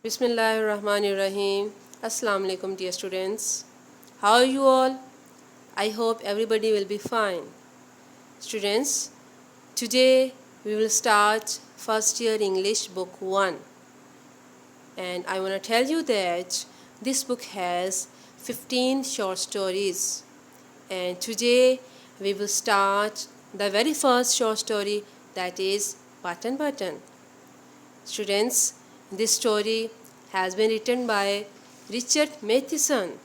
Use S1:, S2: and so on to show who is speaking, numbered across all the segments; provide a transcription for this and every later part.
S1: Bismillahirrahmanirrahim. Assalamu alaikum dear students. How are you all? I hope everybody will be fine. Students, today we will start first year English book 1. And I want to tell you that this book has 15 short stories. And today we will start the very first short story, that is Button Button. Students, this story has been written by Richard Matheson,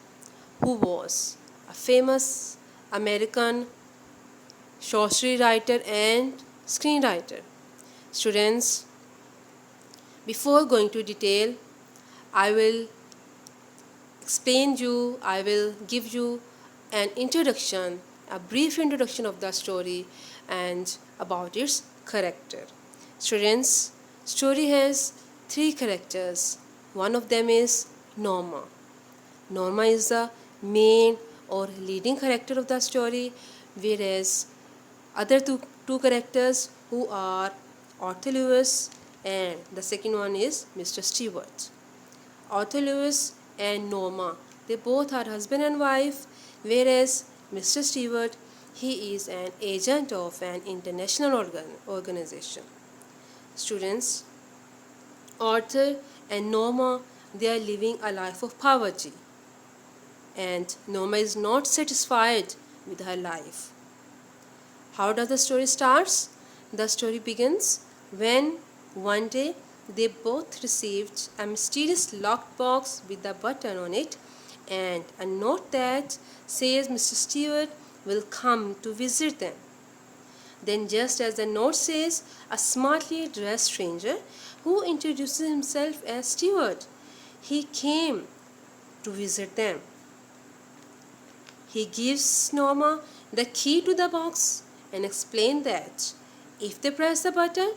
S1: who was a famous American short story writer and screenwriter. Students, before going to detail, I will give you an introduction, a brief introduction of the story and about its character. Students, story has 3 characters. One of them is Norma. Norma is the main or leading character of the story, whereas other two characters who are Arthur Lewis and the second one is Mr. Stewart. Arthur Lewis and Norma, they both are husband and wife, whereas Mr. Stewart, he is an agent of an international organization. Students, Arthur and Norma, they are living a life of poverty, and Norma is not satisfied with her life. How does the story starts? The story begins when one day they both received a mysterious locked box with a button on it and a note that says Mr. Stewart will come to visit them. Then, just as the note says, a smartly dressed stranger who introduces himself as Stewart, he came to visit them. He gives Norma the key to the box and explains that if they press the button,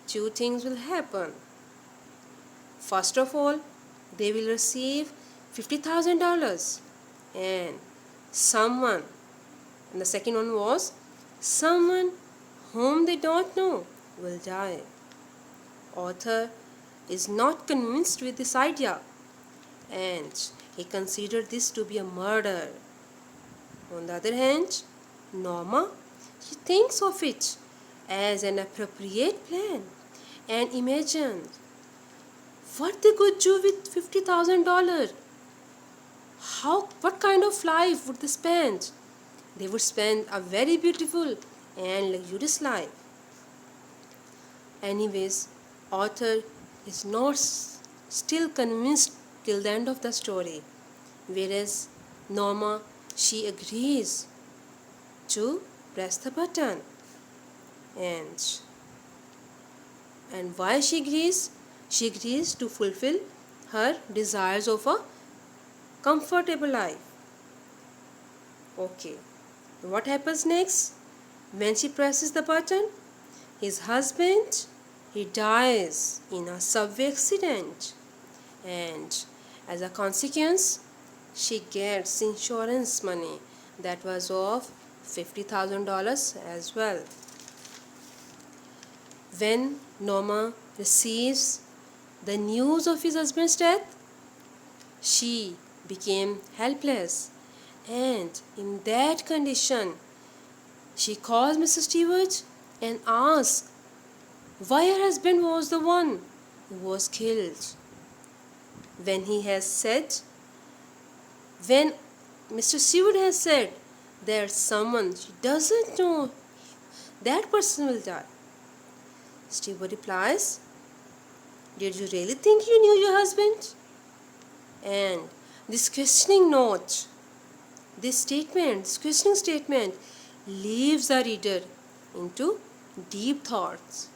S1: 2 things will happen. First of all, they will receive $50,000 and the second one was someone whom they don't know will die. Arthur is not convinced with this idea and he considered this to be a murder. On the other hand, Norma, she thinks of it as an appropriate plan and imagines what they could do with $50,000. What kind of life would they spend? They would spend a very beautiful and luxurious life. Anyways, Arthur is not still convinced till the end of the story, whereas Norma, she agrees to press the button. And why she agrees? She agrees to fulfill her desires of a comfortable life. Okay, what happens next? When she presses the button, his husband, he dies in a subway accident, and as a consequence, she gets insurance money that was of $50,000 as well. When Norma receives the news of his husband's death, she became helpless, and in that condition, she calls Mr. Stewart and asks why her husband was the one who was killed. When Mr. Stewart has said that someone she doesn't know, that person will die, Stewart replies, did you really think you knew your husband? And this questioning statement leaves the reader into deep thoughts.